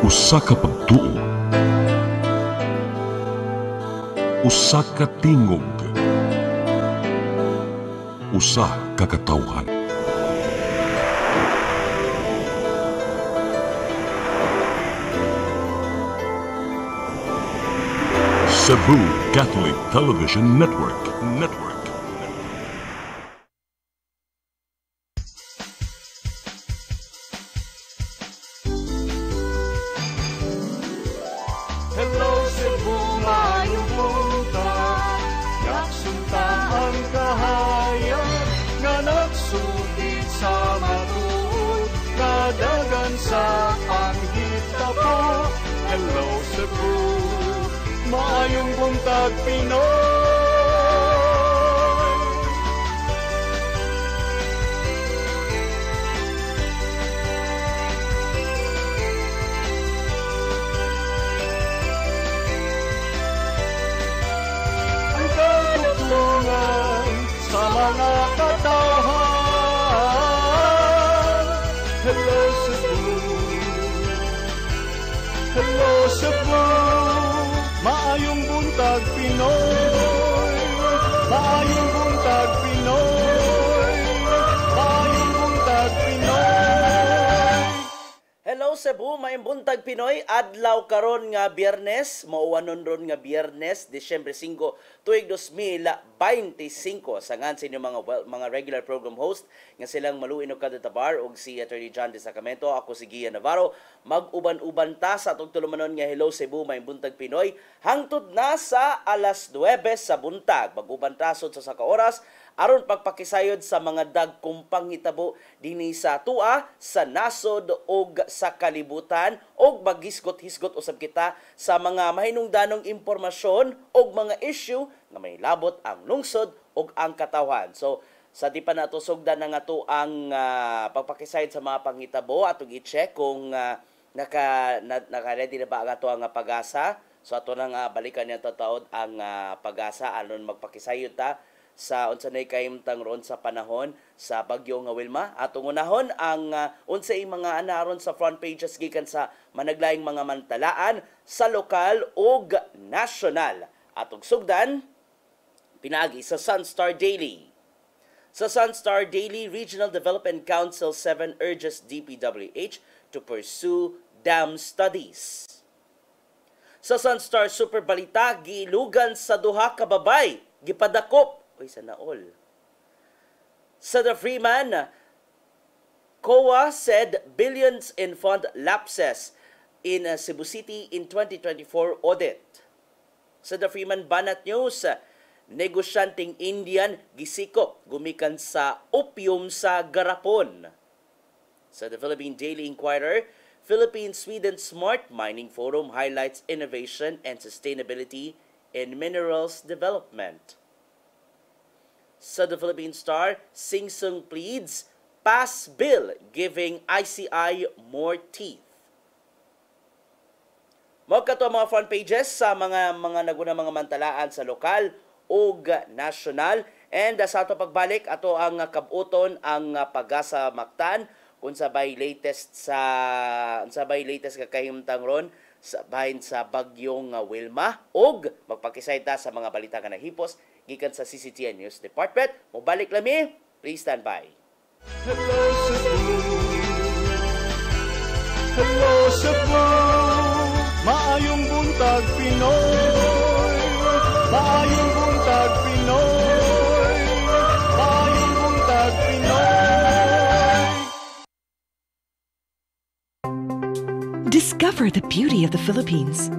Usa ka pagtuo, usa ka tingog, usa ka katawhan. Cebu Catholic Television Network. Hello Cebu, maayong buntag. Nagsunta ang kahayan nga nagsugid sa matuod, kadagan sa panghitabo. Hello Cebu, maayong buntag Pinoy. Sa mga katawhan. Hello Cebu, hello Cebu, maayong buntag Pinoy, maayong buntag Pinoy, maayong buntag Pinoy. Hello Cebu, maayong buntag Pinoy. Adlaw karon nga Biyernes, mauwanon ron nga Biyernes, Disyembre 5, tuig 2025. Sangan sa inyo mga regular program host nga silang Maluino Kadatabar ug si Attorney John de Sacramento. Ako si Gian Navarro. Mag-uban-uban ta sa atong tulumanon nga Hello Cebu, maayong buntag Pinoy. Hangtod na sa alas 9 sa buntag. Mag-uban tasod sa saka oras aron pagpakisayod sa mga dagkong panghitabo dinhi sa tua, sa nasod ug sa kalibutan, og maghisgot-hisgot usab kita sa mga mahinungdanong impormasyon og mga issue nga may labot ang lungsod ug ang katawhan. So sa di pa nato sugdan na nga to ang pagpakisayod sa mga panghitabo, atong i-check kung naka-ready na ba ang ato ang pag-asa. So ato nang balikan niya taod ang pag-asa aron magpakisayod ta sa unsanay kahimtang ron sa panahon sa bagyo nga Wilma. Atong unahon ang unsay mga anaron sa front pages gikan sa managlaing mga mantalaan sa lokal ug nasyonal. Atong sugdan pinaagi sa Sunstar Daily. Sa Sunstar Daily, Regional Development Council 7 urges DPWH to pursue dam studies. Sa Sunstar Super Balita, giilugan sa duha ka babay, gipadakop. Uy, sana all. Sa The Freeman, COA said billions in fund lapses in Cebu City in 2024 audit. Sa The Freeman Banat News, negosyanteng Indian gisikop gumikan sa opium sa garapon. Sa The Philippine Daily Inquirer, Philippine-Sweden Smart Mining Forum highlights innovation and sustainability in minerals development. Sa The Philippine Star, Sing Sung pleads, pass bill giving ICI more teeth. Magkato ang mga front pages sa mga naguna mga mantalaan sa lokal ug nasyonal. And sa ato pagbalik, ato ang kabuton ang pag-asa Mactan kung sabay latest kakahimtang ron sa bahin sa bagyong Wilma ug magpakisay ta sa mga balita nga nahipos gikan sa CCTN News Department. Mobalik lami, please stand by. Hello Cebu, hello Cebu, maayong buntag Pinoy, maayong buntag Pinoy, maayong buntag Pinoy. Discover the beauty of the Philippines.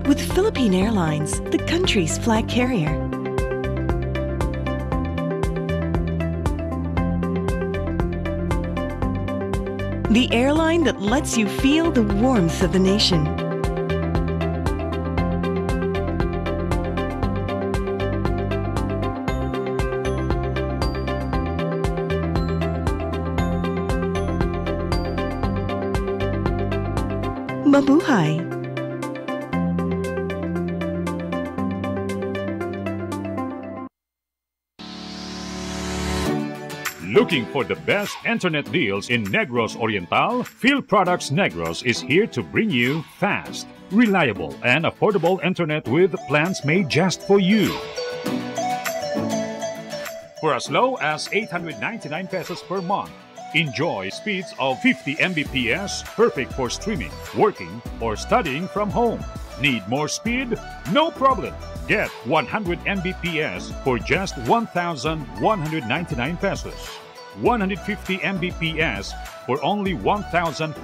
With Philippine Airlines, the country's flag carrier. The airline that lets you feel the warmth of the nation. mabuhay. Looking for the best internet deals in Negros Oriental? Field Products Negros is here to bring you fast, reliable, and affordable internet with plans made just for you. For as low as 899 pesos per month, enjoy speeds of 50 Mbps, perfect for streaming, working, or studying from home. Need more speed? No problem. Get 100 Mbps for just 1,199 pesos. 150 Mbps for only 1,499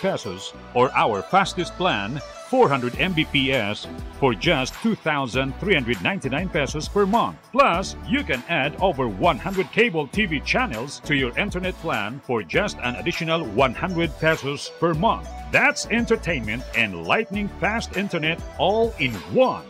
pesos, or our fastest plan, 400 Mbps for just 2,399 pesos per month. Plus, you can add over 100 cable TV channels to your internet plan for just an additional 100 pesos per month. That's entertainment and lightning fast internet all in one.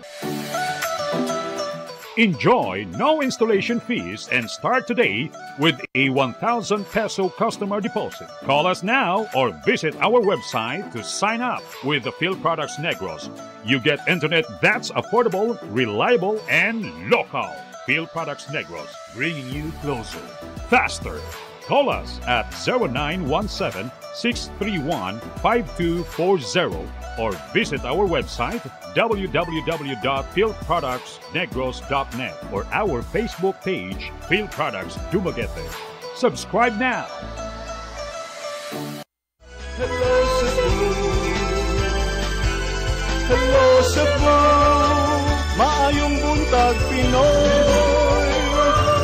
Enjoy no installation fees and start today with a 1,000 peso customer deposit. Call us now or visit our website to sign up with the Field Products Negros. You get internet that's affordable, reliable, and local. Field Products Negros, bringing you closer, faster. Call us at 0917-631-5240 or visit our website www.fieldproductsnegros.net or our Facebook page, Field Products Dumaguete. Subscribe now. Hello Cebu, hello Cebu, maayong buntag Pinoy,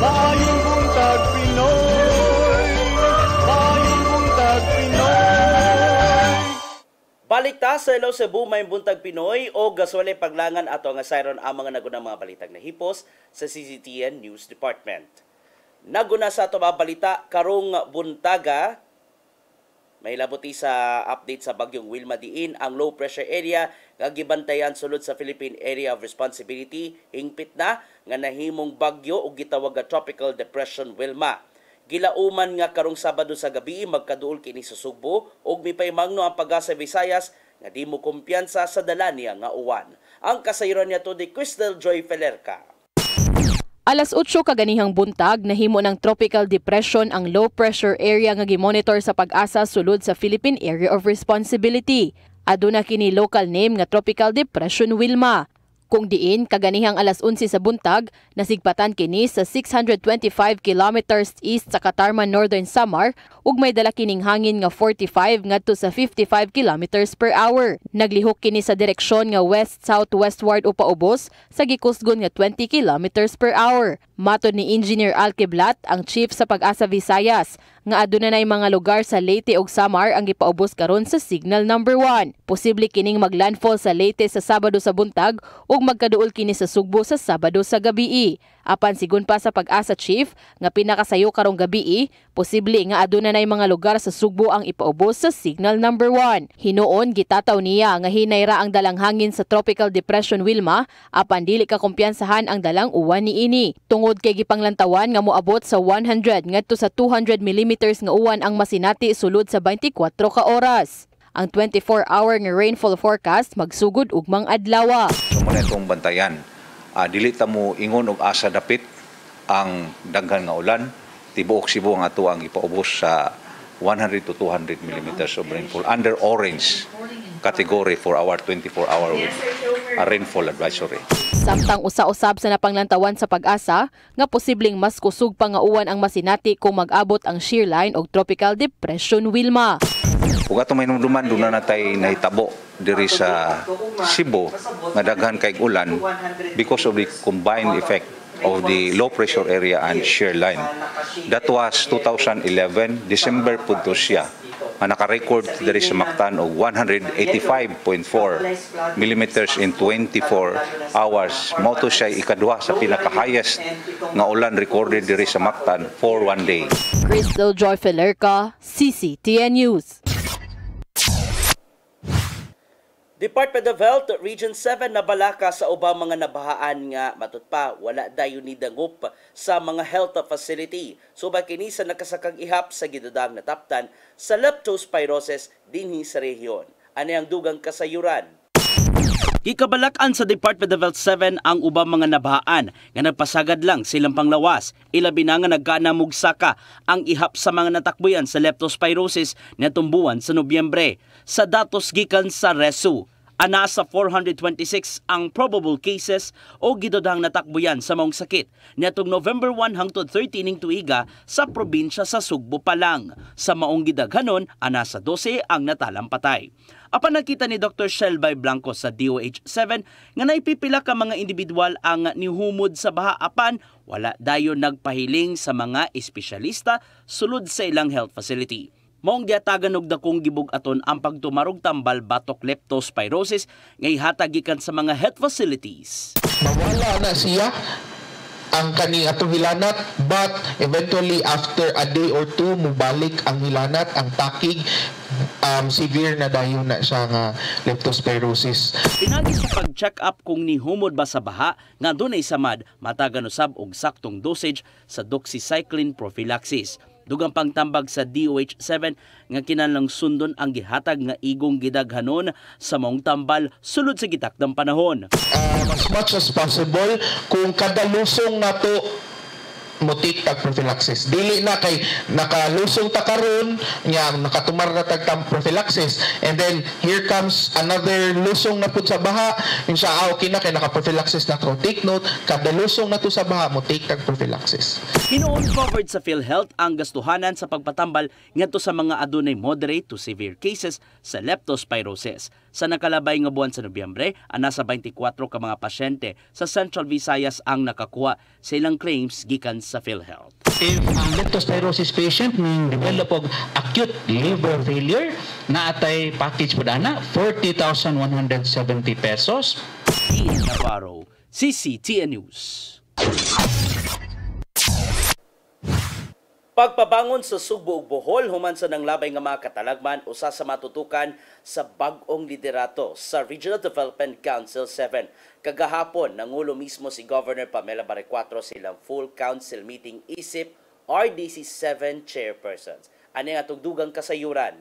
maayong buntag Pinoy, maayong buntag Pinoy. Balik ta sa Hello Cebu, may buntag Pinoy o gaswalay paglangan ato nga sayron ang mga nagunang mga balitang nahipos sa CGTN News Department. Naguna sa ato mga balita karong buntaga, may labuti sa update sa bagyong Wilma diin ang low pressure area nga gibantayan sulod sa Philippine Area of Responsibility hingpit na nga nahimong bagyo o gitawag nga Tropical Depression Wilma. Gilauman nga karong Sabado sa gabi magkaduol kini sa Sugbo ug mipaymangno ang pag-asa Visayas nga di mo kumpiyansa sa dala niya nga uwan. Ang kasayuran niya to di Crystal Joy Felerca. Alas 8 kaganihang buntag nahimo ng tropical depression ang low pressure area nga gimonitor sa pag-asa sulod sa Philippine Area of Responsibility. Aduna kini local name nga Tropical Depression Wilma. Kung diin, kaganihang alas 11 sa buntag, nasigpatan kini sa 625 kilometers east sa Katarman, Northern Samar ug may dala kining hangin nga 45 ngadto sa 55 kilometers per hour. Naglihok kini sa direksyon nga west-southwestward o paubos sa gikusgon nga 20 kilometers per hour. Matod ni Engineer Alkeblat, ang chief sa Pag-asa Visayas, nga aduna nay mga lugar sa Leyte ug Samar ang gipaubos karon sa signal number 1. Posible kining maglandfall sa Leyte sa Sabado sa buntag ug magkaduol kini sa Sugbo sa Sabado sa gabii. Apan sigon pa sa Pag-asa chief nga pinakasayo karong gabii, posible nga aduna nay mga lugar sa Sugbo ang ipaubos sa signal number 1. Hinuon gitataw niya nga hinay ra ang dalang hangin sa Tropical Depression Wilma apan dili ka kumpiyansahan ang dalang uwan niini. Tungod kay gipanglantawan nga moabot sa 100 ngadto sa 200 mm nga uwan ang masinati sulod sa 24 ka oras. Ang 24-hour nga rainfall forecast magsugod ugmang adlaw. So muna itong bantayan. Dili ta mo ingon og asa dapit ang daghan nga ulan. Tibuok Cebu ang ato ang ipaubos sa 100 to 200 millimeters of rainfall under orange category for our 24-hour rainfall advisory. Samtang usa-usab sa napanglantawan sa Pag-asa nga posibleng mas kusog pa nga uwan ang masinati kung mag-abot ang shear line og Tropical Depression Wilma. Kung ato may numduman, doon na natay nahitabo diri sa Cebu nga daghan kay ulan because of the combined effect of the low pressure area and shear line. That was 2011, December po to siya. Naka-record diri sa Mactan og 185.4 millimeters in 24 hours. Mao to siya ikaduha sa pinaka-highest nga ulan recorded diri sa Mactan for one day. Crystal Joy Felerca, CCTN News. Department of Health, Region 7 nabalaka sa ubang mga nabahaan nga matut pa wala dayon ni dangup sa mga health facility. Subay kini sa nakasakang ihap sa gidudang nataptan sa leptospirosis dinhi sa rehiyon. Ani ang dugang kasayuran. Gikabalakan sa Department of Health 7 ang ubang mga nabahaan nga nagpasagad lang silang panglawas. Ilabi na nga nagkanamog saka ang ihap sa mga natakbuyan sa leptospirosis na tumbuan sa Nobyembre. Sa datos gikan sa RESU, ana sa 426 ang probable cases o gidodang natakbuyan sa maong sakit niadtong November 1 hangtod 13 ning tuiga sa probinsya sa Sugbo pa lang. Sa maong gidaghanon, ana sa 12 ang natalang patay. Apan nakita ni Dr. Shelby Blanco sa DOH-7 nga naipipila ka mga individual ang nihumod sa baha apan wala dayon nagpahiling sa mga espesyalista sulod sa ilang health facility. Maong giatagan og dakong gibug-aton ang pagtumarog tambal batok leptospirosis nga ihatag gikan sa mga health facilities. Mawala na siya ang kani atong hilanat, but eventually after a day or two mubalik ang hilanat, ang takig, severe na dayon na siya nga leptospirosis. Pinagi sa pag-check up kung nihumod ba sa baha nga dunay samad matagan usab og saktong dosage sa doxycycline prophylaxis. Dugang pangtambag sa DOH-7 nga kinahanglang sundon ang gihatag nga igong gidaghanon sa maong tambal sulod sa gitakdang panahon. As much as possible, kung kada lusong nato mutik tag prophylaxis. Dili na kay nakalusong ta karon nya nakatumar na tag prophylaxis, and then here comes another lusong na pud sa baha, insya okay na kay naka-prophylaxis na to. Take note, kada lusong na to sa baha mutik tag prophylaxis. Hinoon covered sa PhilHealth ang gastuhanan sa pagpatambal ngadto sa mga adunay moderate to severe cases sa leptospirosis. Sa nakalabay nga buwan sa Nobyembre, nasa 24 ka mga pasyente sa Central Visayas ang nakakuha sa ilang claims gikan sa PhilHealth. If ang leptospirosis patient develop og acute liver failure, naatay package po dana 40,170 pesos. Ian Navarro, CCTN News. Pagpabangon sa Sugbo ug Bohol human sa nang labay nga mga katalagman usa sa matutukan sa bag-ong liderato sa Regional Development Council 7. Kagahapon nangulo mismo si Governor Pamela Barrecuatro silang full council meeting isip RDC 7 chairpersons. Ani nga tugdugang kasayuran.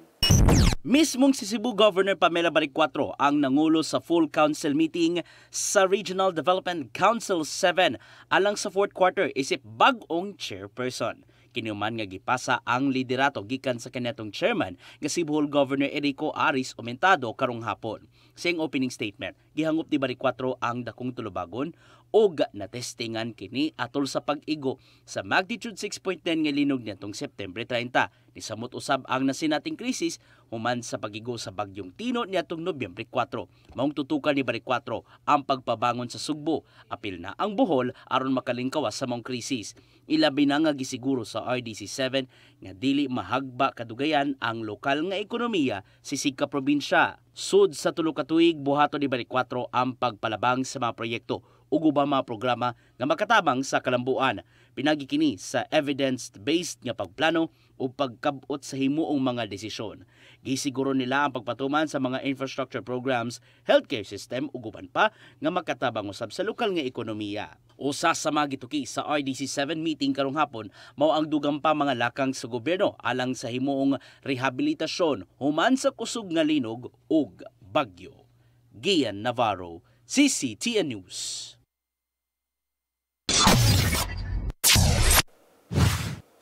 Mismong si Cebu Governor Pamela Barrecuatro ang nangulo sa full council meeting sa Regional Development Council 7 alang sa fourth quarter isip bag-ong chairperson. Kinuman nga gipasa ang liderato gikan sa kanatong chairman nga si Bohol Governor Enrico Aris Aumentado karong hapon. Sa opening statement, gihangup ni Barrecuatro ang dakong tulubagon og natestingan kini atol sa pag-igo sa magnitude 6.9 nga linog nitong September 30. Nisamot usab ang nasinating krisis human sa pag-igo sa bagyong Tino nitong Nobyembre 4. Maong tutukan ni Barrecuatro ang pagpabangon sa Sugbo. Apil na ang Bohol aron makalingkawas sa maong krisis. Ilabi na nga gisiguro sa RDC 7 nga dili mahagba kadugayan ang lokal nga ekonomiya sa Sigka probinsya. Sud sa tulo ka tuig buhaton ni Barrecuatro ang pagpalabang sa mga proyekto ug ubang mga programa nga makatabang sa kalambuan. Pinagi kini sa evidence-based nga pagplano o pagkabot sa himuong mga desisyon. Gisiguro nila ang pagpatuman sa mga infrastructure programs, healthcare system ug uban pa nga makatabang usab sa lokal nga ekonomiya. Usa sa mga gituki sa RDC 7 meeting karong hapon mao ang dugang pa mga lakang sa gobyerno alang sa himuong rehabilitasyon human sa kusog nga linog ug bagyo. Gian Navarro, CCTN News.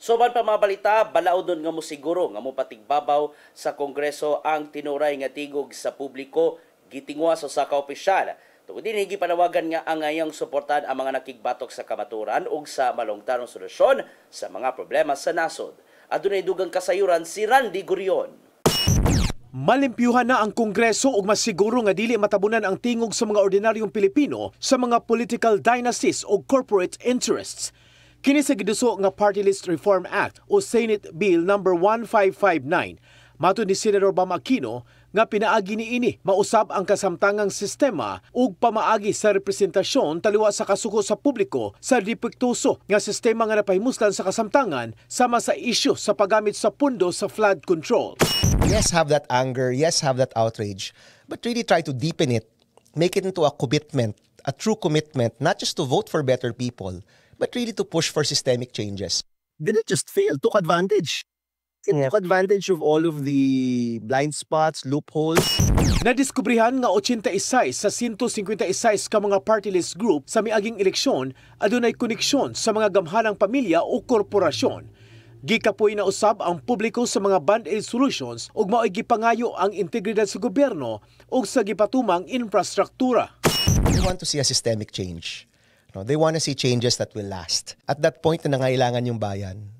Soban pa mga balita, balaodon nga mo siguro nga mo patigbabaw sa Kongreso ang tinuray nga tigog sa publiko gitingwa sa ka opisyal. Tungod din gipanawagan nga ang ngayang suportan ang mga nakigbatok sa kamaturan ug sa malungtarong solusyon sa mga problema sa nasod. Adunay dugang kasayuran si Randy Gurion. Malimpyuhan na ang Kongreso ug masiguro nga dili matabunan ang tingog sa mga ordinaryong Pilipino sa mga political dynasties o corporate interests. Kini sa giduso nga Party List Reform Act o Senate Bill No. 1559, matud ni Senator Bam Aquino nga pinaagi niini mausab ang kasamtangang sistema ug pamaagi sa representasyon taliwa sa kasuko sa publiko sa depektuso nga sistema nga napahimuslan sa kasamtangan sama sa isyu sa paggamit sa pundo sa flood control. Yes, have that anger, yes, have that outrage, but really try to deepen it, make it into a commitment, a true commitment, not just to vote for better people, but really to push for systemic changes. Did it just fail? Took advantage. it took advantage of all of the blind spots, loopholes. Nadiskubrihan nga 86 sa 156 ka mga party list group sa miaging eleksyon adunay koneksyon sa mga gamhanang pamilya o korporasyon. Gikapoy na usab ang publiko sa mga band-aid solutions ug mao'y gipangayo ang integridad sa gobyerno ug sa gipatumang infrastruktura. They want to see a systemic change. No, they want to see changes that will last. At that point na nangailangan yung bayan,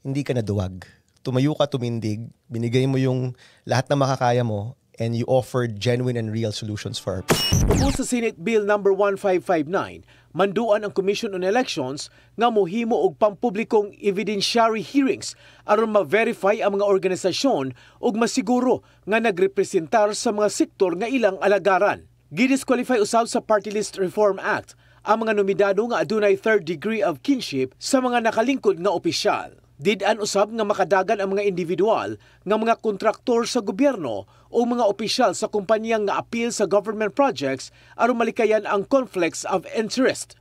hindi ka naduwag. Tumayo ka, tumindig, binigay mo yung lahat na makakaya mo, and you offered genuine and real solutions for our people. Tungkol sa Senate Bill No. 1559, manduan ang Commission on Elections nga mohimo og pampublikong evidentiary hearings aron ma-verify ang mga organisasyon ug masiguro nga nagrepresentar sa mga sektor nga ilang alagaran. Gidisqualify usab sa Party List Reform Act ang mga nominado nga adunay third degree of kinship sa mga nakalingkod nga opisyal. Did-an usab nga makadagan ang mga individual nga mga kontraktor sa gobyerno o mga opisyal sa kumpanyang nga appeal sa government projects aron malikayan ang conflicts of interest.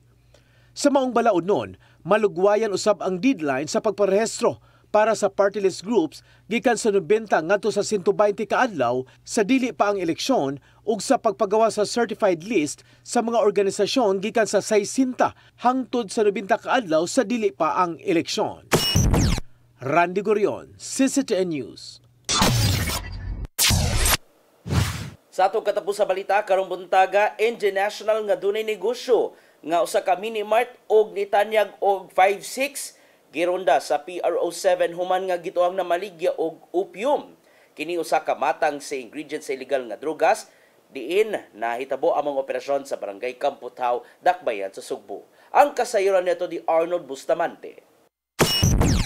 Sa maong balaod nun, malugwayan usab ang deadline sa pagparehistro para sa party list groups gikan sa 90 ngadto sa 120 ka adlaw sa dili pa ang eleksyon ug sa pagpagawa sa certified list sa mga organisasyon gikan sa 60 hangtod sa 90 ka adlaw sa dili pa ang eleksyon. Randy Gorion, CCTN News. Sa atong katapos sa balita karong buntaga, international nga dunay negosyo nga usa ka mini-mart og nitanyag og 5-6 gironda sa PRO7 human nga gituang na maligya og opium. Kini usa ka matang sa ingredients sa illegal nga drugas diin nahitabo ang mga operasyon sa barangay Kamputaw, Dakbayan sa Sugbo. Ang kasayuran nito di Arnold Bustamante.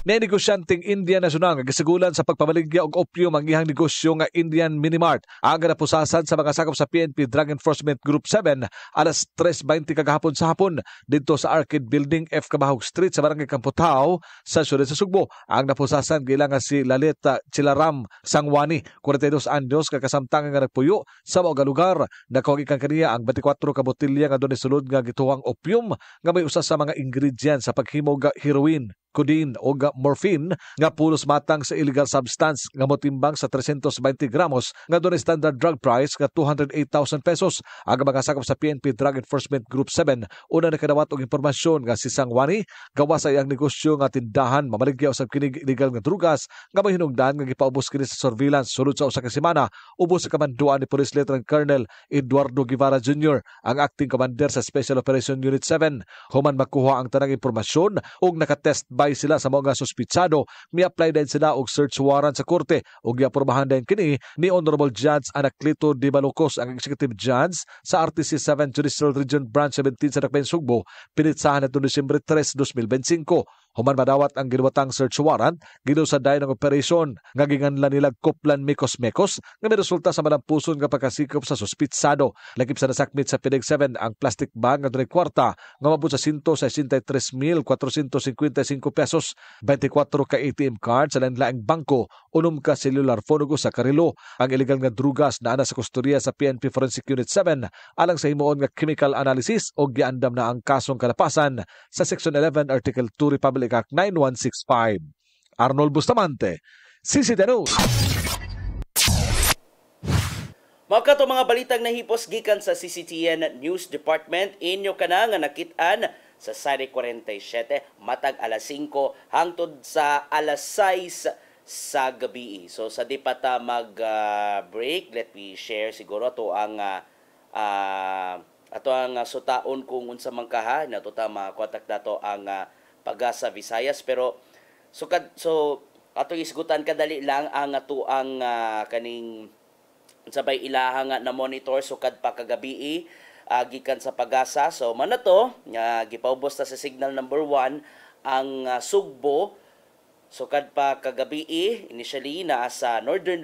May negosyanteng Indian nasyonal nga gisigulan sa pagpamaligya og opium ang ihang negosyo nga Indian Minimart. Aga napusasan sa mga sakop sa PNP Drug Enforcement Group 7 alas 3:20 kagahapon sa hapon dito sa Arcade Building F Kabahog Street sa Barangay Kamputaw sa siyudad sa Sugbo. Ang napusasan gilangan si Laleta Chilaram Sangwani, 42 anyos, kakasamtangan nga nagpuyo sa mga lugar. Nakawagikan kaniya ang 24 ka botilya nga doon sulod nga gituwang opium nga may usa sa mga ingredients sa paghimog heroin, codeine o morphine nga pulos matang sa illegal substance nga motimbang sa 320 gramos nga doon standard drug price nga 208,000 pesos. Ang mga sakop sa PNP Drug Enforcement Group 7 una nakadawat og impormasyon nga si Sangwani gawa sa iyang negosyo nga tindahan mamaligya usab kini illegal nga drugas nga may hinungdan nga gipaubos kini sa surveillance sulod sa usa ka semana ubos sa kamanduan ni Police Lieutenant Colonel Eduardo Guevara Jr., ang acting commander sa Special Operation Unit 7. Human makuha ang tanang impormasyon ug nakatest by sila sa mga suspitsado, mi-apply din sila og search warrant sa korte ug giaprobahan din kini ni Honorable Judge Anaclito Di Balocos, ang Executive Judge sa RTC 7 Judicial Region Branch 17 sa Dakbayan, Sugbo, pinitsahan nito Disyembre 3, 2025. Human madawat ang ginuwatang search warrant ginusaday ng operasyon nga ginganlan nila Koplan Mekos-Mekos nga may resulta sa malampuson nga pagkasikop sa suspitsado. Lakip sa nasakmit sa PDEG 7 ang plastic bag nga dunay kwarta nga mabot sa 163,455 pesos, 24 ka ATM card sa lain-laing bangko, 6 ka cellular phone ug sa karilo. Ang illegal nga drugas na ana sa kustorya sa PNP Forensic Unit 7 alang sa himuon nga chemical analysis o giandam na ang kasong kalapasan sa Section 11 Article 2 Republic Act 9165. Arnold Bustamante, CCTN News. Mga mga balitang nahipos gikan sa CCTN News Department, inyo ka na nga nakit-an sa Sari 47 matag alas 5 hangtod sa alas 6 sa gabi. So sa di pa ta mag-break, let me share siguro to ang ato ang sutaon kung unsa man kaha nato ta makontak nato ang Pag-asa Visayas, pero so ato isgutan kadali lang ang ato ang kaning sabay ilaha nga na monitor sukad pa kagabi gikan sa Pag-asa. So man na to nga gipaubos ta sa signal number 1 ang Sugbo sukad pa kagabi initially naa sa Northern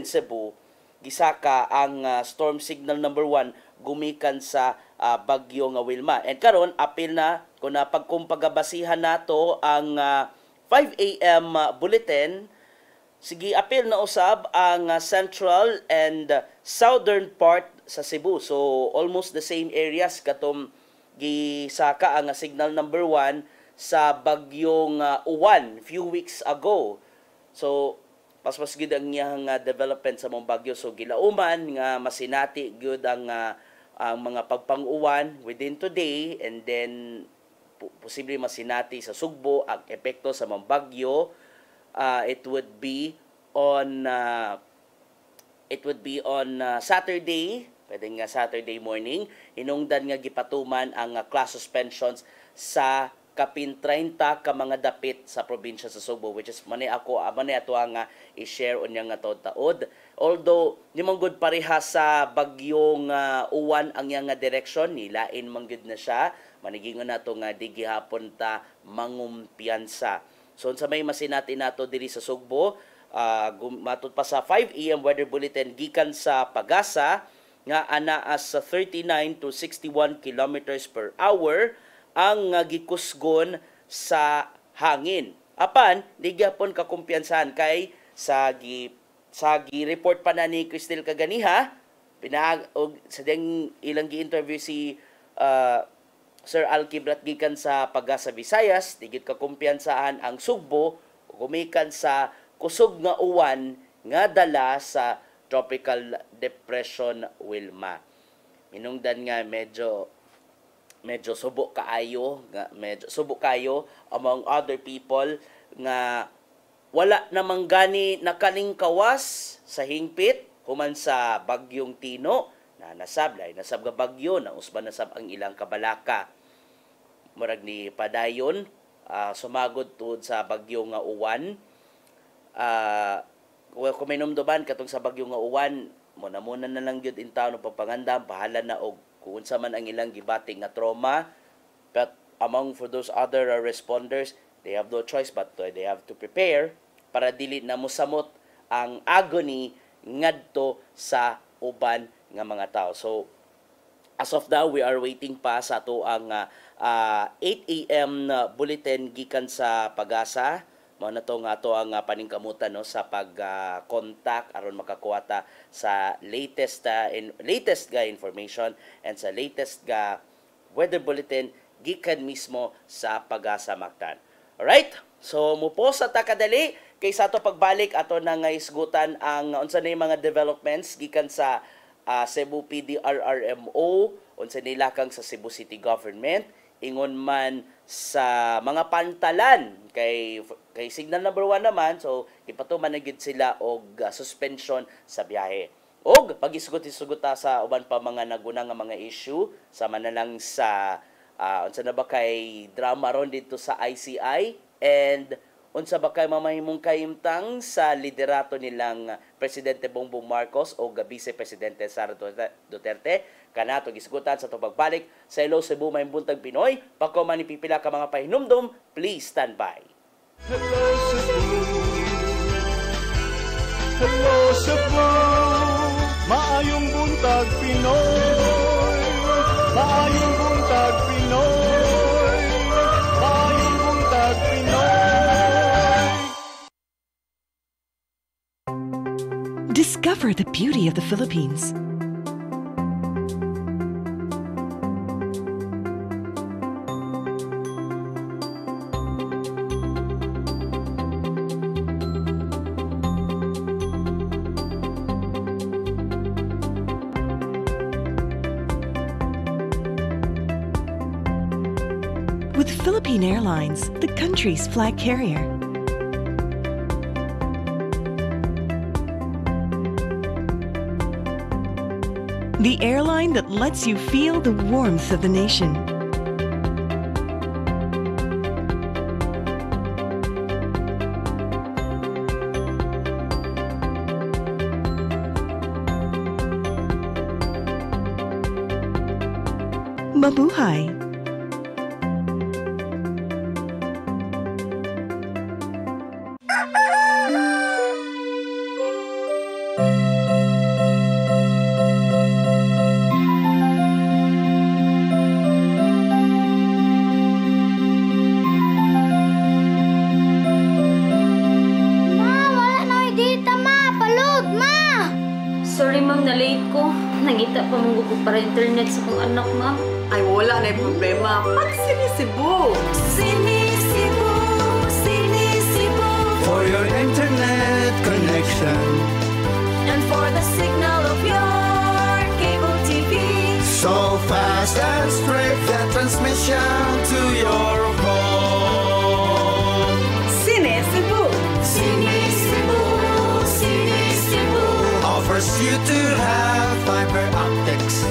Cebu gisaka ang storm signal number 1 gumikan sa bagyo nga Wilma. And karon apil na kung pagkumpagabasihan nato ang 5 a.m. bulletin, sige apil na usab ang central and southern part sa Cebu. So almost the same areas katong gisaka ang signal number 1 sa bagyong Uwan few weeks ago. So mas gid ang iyang development sa mong bagyo. So gilauman nga masinati gyud ang mga pagpang-uwan within today, and then posible masinati sa Sugbo ang epekto sa mong bagyo. It would be on Saturday, pwede nga Saturday morning. Hinungdan nga gipatuman ang class suspensions sa kapin 30 ka mga dapit sa probinsya sa Sugbo, which is mani ato nga i-share unya nga taod. Although di man gud pareha sa bagyong uwan ang yang direksyon, nilain man gud na siya, manigingon nato nga di gihapon ta mangumpiyansa. So sa may masinati nato diri sa Sugbo, matud pa sa 5 AM weather bulletin gikan sa Pagasa nga anaas sa 39 to 61 kilometers per hour ang gikusgon sa hangin. Apan di gyapon kakumpiyansahan kay sa report pa na ni Cristel Kaganiha, sa ding ilang gi-interview si Sir Alkibrat gikan sa Pagasa Visayas, di gyud kakumpiyansahan ang Sugbo gumikan sa kusog nga uwan nga dala sa Tropical Depression Wilma. Minungdan nga medyo subok kayo among other people nga wala namang gani nakalingkawas sa hingpit human sa bagyong Tino na nasab nga bagyo na usban nasab ang ilang kabalaka. Murag ni padayon sumagod tuod sa bagyo nga uwan. Kung may numduman katong sa bagyo nga uwan, muna na lang gyud in town og pagpangandam, bahala na og kung sa man ang ilang gibati nga trauma. But for those other responders, they have no choice but they have to prepare para dili na mosamot ang agony ngadto sa uban nga mga tao. So as of now, we are waiting pa sa ato ang 8 AM bulletin gikan sa Pagasa. Mao na to nga ato ang paningkamutan no sa pag-contact aron makakuha sa latest ga information and sa latest ga weather bulletin gikan mismo sa Pagasa Mactan. Alright? So mupo sa takadali kay sa ato pagbalik ato na nga isgutan ang unsa na mga developments gikan sa Cebu PDRRMO, unsa nilakang sa Cebu City Government, ingon man sa mga pantalan kay signal number 1 naman, so ipatuman na gid sila og suspension sa biyahe. Og pag-isugot-isugot sa uban pa mga naguna nga mga issue sama na lang sa unsa na ba kay drama ron dito sa ICI, and unsa ba kay mamahimong kaimtang sa liderato nilang Presidente Bongbong Marcos o Vice Presidente Sara Duterte. Kanato gisgutan sa pagbalik sa Hello Cebu May Buntag Pinoy. Pagko man ipipila ka mga pahinumdom, please stand by. Hello Cebu, Hello Cebu, maayong buntag Pinoy, maayong buntag Pinoy, maayong buntag Pinoy. Discover the beauty of the Philippines. With Philippine Airlines, the country's flag carrier. The airline that lets you feel the warmth of the nation. Mabuhay! Sorry ma'am, na-late ko. Nangita pa mong para internet sa kong anak ma'am. Ay wala na yung problema. Pag Sinisibo! Sinisibo, Sinisibo, for your internet connection. And for the signal of your cable TV. So fast and straight the transmission to your home. Cine Cebu. Cine Cebu. Cine Cebu. Offers you to have fiber optics.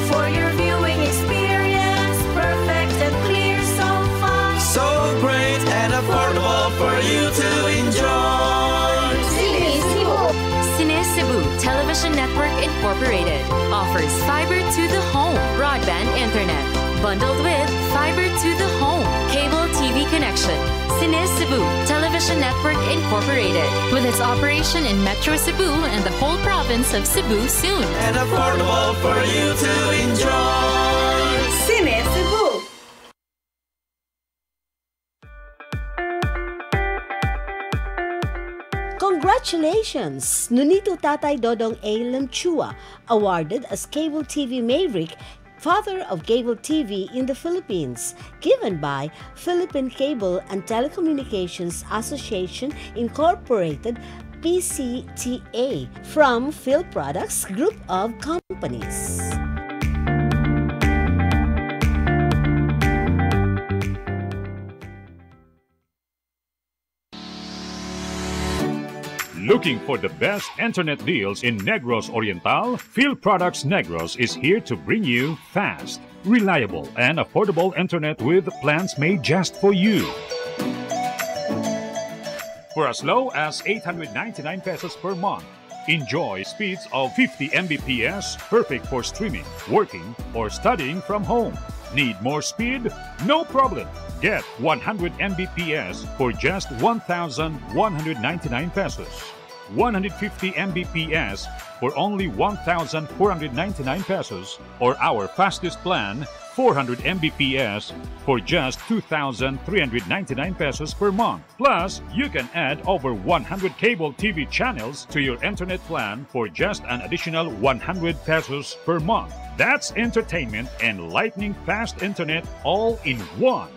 For your viewing experience, perfect and clear, so fast. So great and affordable for you to enjoy. Cine Cebu. Cine Cebu Television Network Incorporated offers fiber to the home broadband internet bundled with fiber to the home cable TV connection. Cine Cebu Television Network Incorporated with its operation in Metro Cebu and the whole province of Cebu soon. And affordable for you to enjoy. Cine Cebu. Congratulations! Nunito Tatay Dodong A. Lamchua, awarded as Cable TV Maverick, Father of Cable TV in the Philippines, given by Philippine Cable and Telecommunications Association Incorporated, PCTA, from Phil Products Group of Companies. Looking for the best internet deals in Negros Oriental? Phil Products Negros is here to bring you fast, reliable, and affordable internet with plans made just for you. For as low as 899 pesos per month, enjoy speeds of 50 Mbps, perfect for streaming, working, or studying from home. Need more speed? No problem. Get 100 Mbps for just 1,199 pesos. 150 Mbps for only 1,499 pesos, or our fastest plan, 400 Mbps for just 2,399 pesos per month. Plus, you can add over 100 cable TV channels to your internet plan for just an additional 100 pesos per month. That's entertainment and lightning fast internet all in one.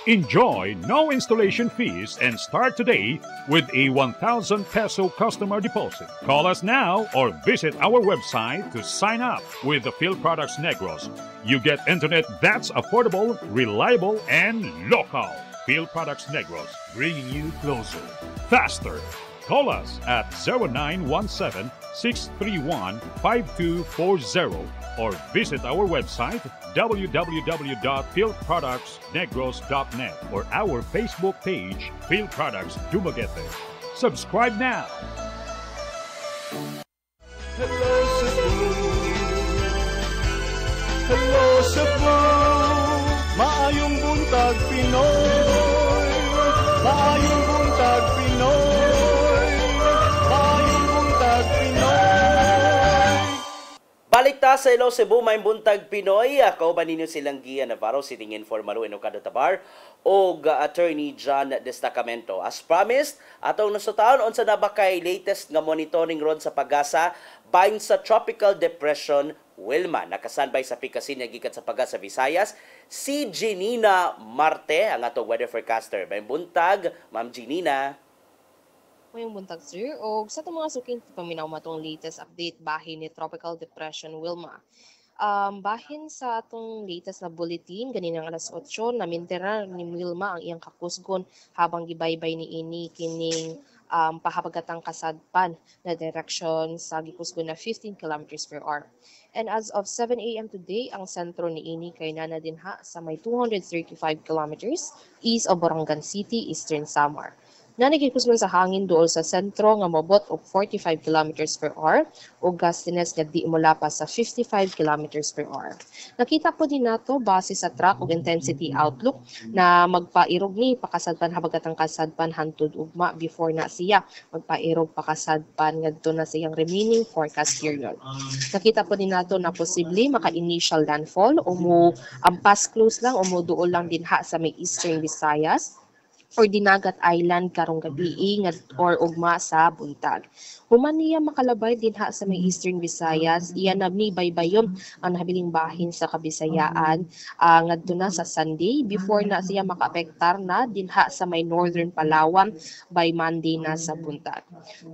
Enjoy no installation fees and start today with a 1,000 peso customer deposit. Call us now or visit our website to sign up with the Phil Products Negros. You get internet that's affordable, reliable, and local. Phil Products Negros, bringing you closer, faster. Call us at 0917-631-5240 or visit our website www.philproductsnegros.net or our Facebook page, Phil Products Dumaguete. Subscribe now. Hello Cebu. Hello Cebu. Maayong buntag Pinoy. Maayong buntag Pinoy. Maayong buntag Pinoy. Balik ta sa Hello Cebu, may buntag Pinoy. Ako ba ninyo silang Gia Navarro, sitting in for Maru Enocado Tabar, o Attorney John Destacamento. As promised, atong nasutaon, unsa na ba kay latest nga monitoring rod sa pag-asa bahin sa Tropical Depression Wilma. Nakasanbay sa pikasin nga gikan sa pag-asa Visayas, si Janina Marte, ang atong weather forecaster. May buntag, Ma'am Janina. Ngayong buntag, sir. O sa itong mga suking paminaw matong latest update bahin ni Tropical Depression Wilma. Bahin sa atong latest na bulletin, ganinang alas 8, namintera ni Wilma ang iyang kakusgon habang gibaybay ni ini kining pahabagatang kasadpan na direksyon sa gikusgon na 15 kilometers per hour. And as of 7 a.m. today, ang sentro ni ini kay nanadinha sa may 235 kilometers east of Borongan City, Eastern Samar. Nanigikusman sa hangin dool sa sentro nga mobot og 45 kilometers per hour o gustiness nga di mulapas sa 55 kilometers per hour. Nakita po din nato base sa track ug intensity outlook na magpairog ni pakasadpan habagatang kasadpan hantud ugma before na siya magpairog pakasadpan ngadto na siyang remaining forecast period. Nakita po din nato na posible maka-initial landfall o mo ampas close lang o mo duol lang dinha sa may Eastern Visayas or Dinagat Island karong gabi or ugma sa buntag. Human niya makalabay dinha sa may Eastern Visayas, iya na ni baybayon ang nahabiling bahin sa Kabisayaan ngadto na sa Sunday before na siya makaapektar na dinha sa may Northern Palawan by Monday na sa buntag.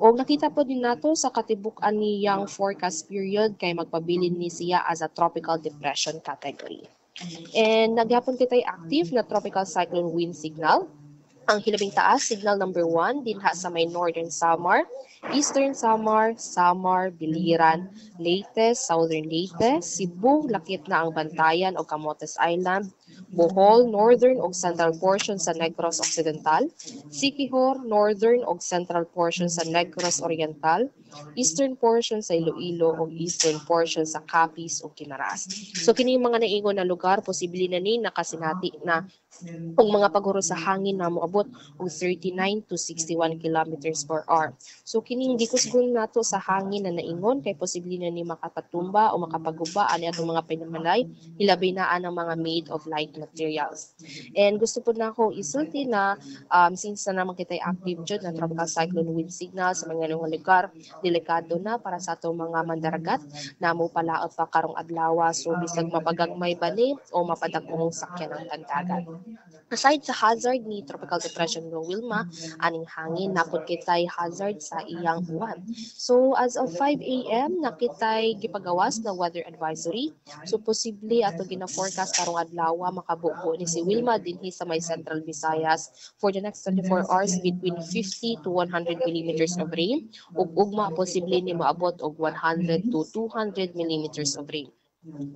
Og nakita po din nato sa katibuk-an niyang forecast period kay magpabilin ni siya as a tropical depression category. And nagyapon kitay active na tropical cyclone wind signal. Ang hilabing taas, signal number 1, dinha sa may Northern Samar, Eastern Samar, Samar, Biliran, Leyte, Southern Leyte, Cebu, lakip na ang Bantayan o Camotes Island, Bohol, Northern o Central portion sa Negros Occidental, Siquijor, Northern o Central portion sa Negros Oriental, Eastern portion sa Iloilo o Eastern portion sa Capiz o Quinaras. So kini mga naingon na lugar, posible na ni nakasinati na ang mga paguro sa hangin na moabot og 39 to 61 kilometers per hour. So kining gikusgon nato sa hangin na naingon kay posible na ni makapatumba o makapaguba ani atong mga pinamalay hilabi na ang mga made of light materials. And gusto po na ako isulti na since na naman kitay active jud na tropical cyclone wind signal sa mga lugar, delikado na para sa atong mga mandaragat na mo palaot pa karong adlaw, so bisag mapagagmay bani o mapadagong sakyan ang tagdagan. Aside sa hazard ni Tropical Depression Wilma, aning hangin napod kitay hazard sa iyang buwan. So as of 5 a.m. nakitay gipagawas na weather advisory. So posible ato gina-forecast karong adlaw makabuo ni si Wilma dinhi sa may Central Visayas for the next 24 hours between 50 to 100 millimeters of rain ug ugma posible ni moabot og 100 to 200 millimeters of rain.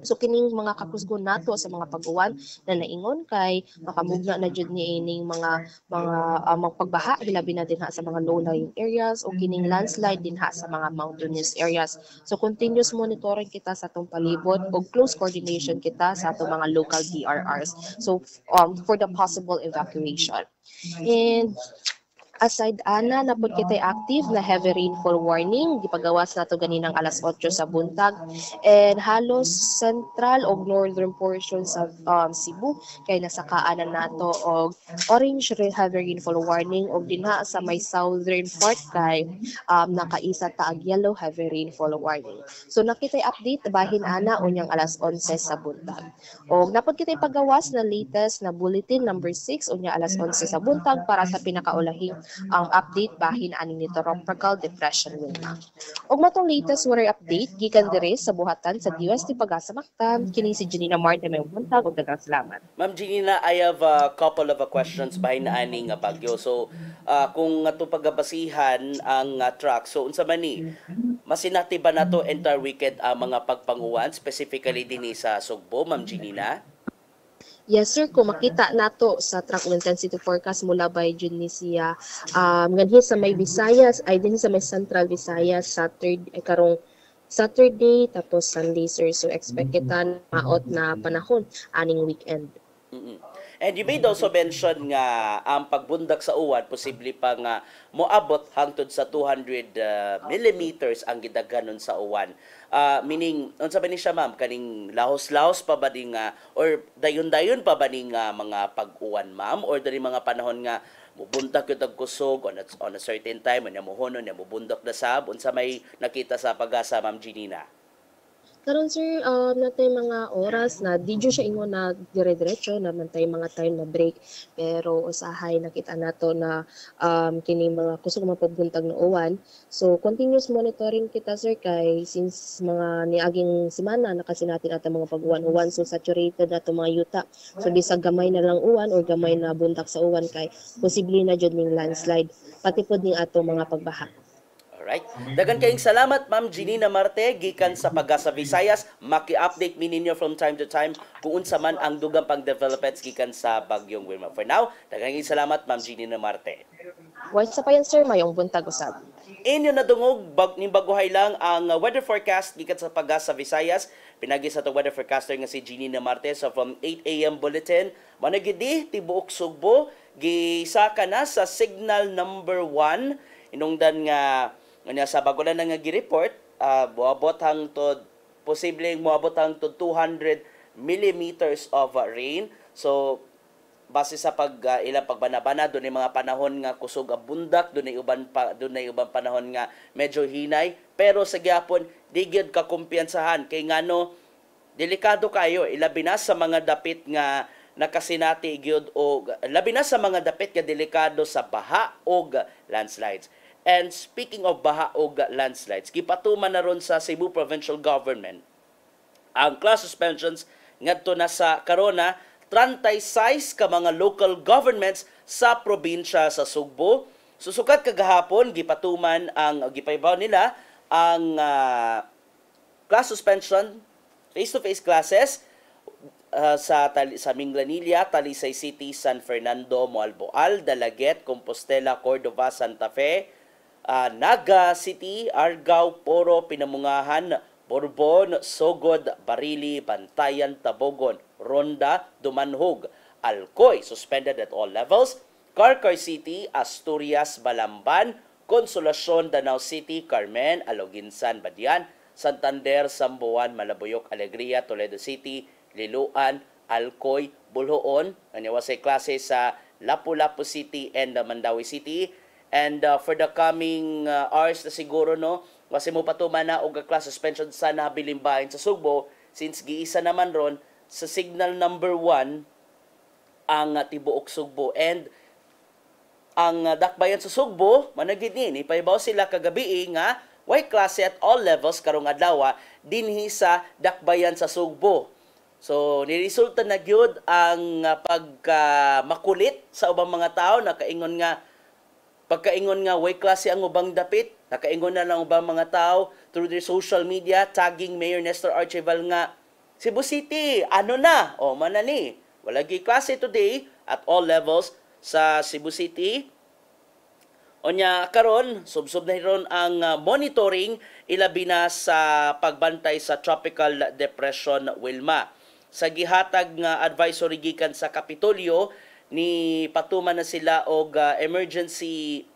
So kining mga kakusgon nato sa mga pag-uwan na naingon kay makamugna na jud ni ining mga pagbaha hilabi na dinha sa mga low-lying areas o kining landslide dinha sa mga mountainous areas. So continuous monitoring kita sa atong palibot ug close coordination kita sa atong mga local DRRs. So for the possible evacuation. And aside ana napod kitay active na heavy rainfall warning gipagawas nato ganinang alas 8 sa buntag and halos central o northern portion sa Cebu kay nasakaanan nato og orange heavy rainfall warning og dinha sa may southern part kay nakaisa ta og yellow heavy rainfall warning. So nakitay update bahin ana unyang alas 11 sa buntag. Og napod kitay pagawas na latest na bulletin number 6 unya alas 11 sa buntag para sa pinakaulahing ang update bahin ani ni Tropical Depression Wilma. Og matong latest weather update gikan diri sa buhatan sa DOST Pag-asa Mactan kini si Janina Marte may buntag ug daghang salamat. Ma'am Janina, I have a couple of questions bahin ani nga bagyo. So kung ato pagabasihan ang track, so unsa man ni masinati ba nato entire weekend ang mga pagpanguwan specifically dinhi sa Sugbo, Ma'am Janina? Yes sir, kung makita nato sa track intensity forecast mula by June ni siya nganhi sa may Visayas ay din sa may Central Visayas karong Saturday tapos Sunday sir, so expect kita maot na panahon aning weekend. And you made also mention nga ang pagbundak sa uwan posible pa nga moabot hangtod sa 200 millimeters ang gidaghanon sa uwan. Meaning unsa ba ni siya ma'am kaning lahos-lahos pa ba ding or dayon-dayon pa ba ning mga pag-uwan ma'am or dali mga panahon nga mubundak yung tagkusog on a certain time nya mohonon nya mubundak na sab unsa may nakita sa Pag-asa Ma'am Janina? Karon sir, natay mga oras na di siya ingon na dire-diretso naman tay mga time na break pero usahay nakita nato na kini mga kusog mapabuntag na uwan. So continuous monitoring kita sir kay since mga niaging semana nakasinatin ata mga pag-uwan-uwan so saturated na mga yuta. So bisag gamay na lang uwan or gamay na buntak sa uwan kay posible na jud ning landslide pati pod ning ato mga pagbaha. Alright. Dagan kayong salamat, Ma'am Janina Marte, gikan sa Pag-asa Visayas. Maki-update mi ninyo from time to time kung unsa man ang dugang pang-developments gikan sa Bagyong Wilma. For now, dagan kayong salamat, Ma'am Janina Marte. What's up yan, sir? Mayong buntag usab. Inyo na dungog, ni baguhay lang ang weather forecast gikan sa Pag-asa Visayas. Pinagi sa itong weather forecaster nga si Janina Marte. So from 8 a.m. bulletin, managidi, tibuok Sugbo, gisaka na sa signal number 1. Inungdan nga sa bago lang nga gi-report, moabot hangtod posibleng moabot hangtod 200 millimeters of rain. So base sa ilang pagbanabana dunay mga panahon nga kusog ang bundak, dunay uban panahon nga medyo hinay, pero sa gyapon di gyud ka kumpiyansahan kay ngano delikado kayo ilabi na sa mga dapit nga nakasinati gyud o labi na sa mga dapit nga delikado sa baha o landslides. And speaking of baha o landslides, gipatuman na ron sa Cebu Provincial Government ang class suspensions ngadto na sa karona 36 ka mga local governments sa probinsya sa Sugbo. Susukat kagahapon gipatuman ang gipaybaw nila ang class suspension face-to-face classes sa Minglanilla, Talisay City, San Fernando, Moalboal, Dalaget, Compostela, Cordova, Santa Fe, Naga City, Argao, Poro, Pinamungahan, Borbon, Sogod, Barili, Bantayan, Tabogon, Ronda, Dumanhog, Alcoy, suspended at all levels, Carcar City, Asturias, Balamban, Consolacion, Danau City, Carmen, Aloginsan, Badian, Santander, Sambuan, Malabuyok, Alegria, Toledo City, Liloan, Alcoy, Bulhoon. Ano sa klase sa Lapu-Lapu City and Mandawi City. And for the coming hours na siguro, no, kasi mo patuman na og class suspension sa nabilimbahin sa Sugbo since giisa naman ron sa signal number 1 ang tibuok Sugbo. And ang dakbayan sa Sugbo, managid ni, ipaibaw sila kagabi nga way klase at all levels karong adlaw dinhi sa dakbayan sa Sugbo. So, niresulta na gyud ang pagmakulit sa ubang mga tao, pagkaingon nga way klase ang ubang dapit, nakaingon na lang ubang mga tao through their social media, tagging Mayor Nestor Archival nga, Cebu City, ano na? O, manani. Wala gi klase today at all levels sa Cebu City. Onya karon subsob na hiron ang monitoring ilabi na sa pagbantay sa Tropical Depression Wilma. Sa gihatag nga advisory gikan sa Kapitolyo ni patuman na sila og emergency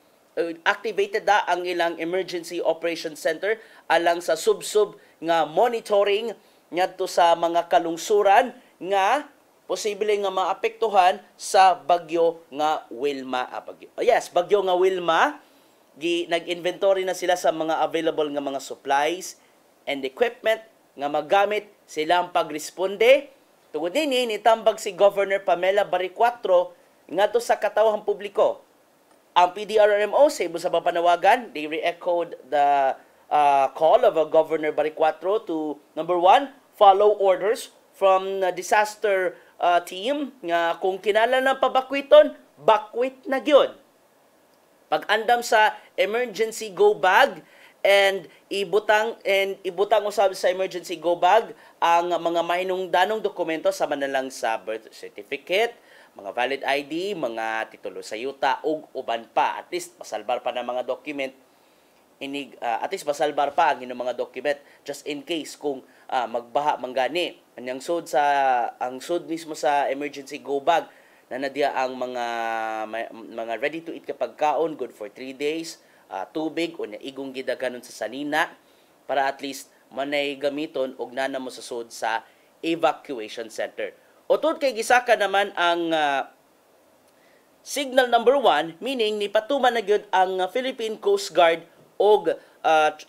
activated da ang ilang Emergency Operation Center alang sa subsub nga monitoring ngadto sa mga kalungsuran nga posible nga maapektuhan sa bagyo nga Wilma. Bagyo nga Wilma. Nag-inventory na sila sa mga available nga mga supplies and equipment nga magamit silang pagresponde. Tungod dinhi nitambag si Governor Pamela Baricuatro ngadto sa katawhang publiko. Ang PDRRMO sa ibo sa panawagan, they re-echoed the call of Governor Baricuatro to number 1, follow orders from disaster team nga kung kinala ng pabakwiton, bakwit na gyud. Pag-andam sa emergency go bag and ibutang usab sa emergency go bag ang mga mahinungdanong dokumento sama na lang sa birth certificate, mga valid ID, mga titulo sa yuta ug uban pa. At least masalbar pa ng mga document at least masalbar pa ang inyong mga document just in case kung magbaha manggani. Ang sud mismo sa emergency go bag na nadia ang mga ready to eat kapag kaon good for 3 days, tubig o igong gidaganon sa sanina para at least manay gamiton og nana mo sa sud sa evacuation center. Utod kay gisaka naman ang signal number 1, meaning ni patuman na gyud ang Philippine Coast Guard og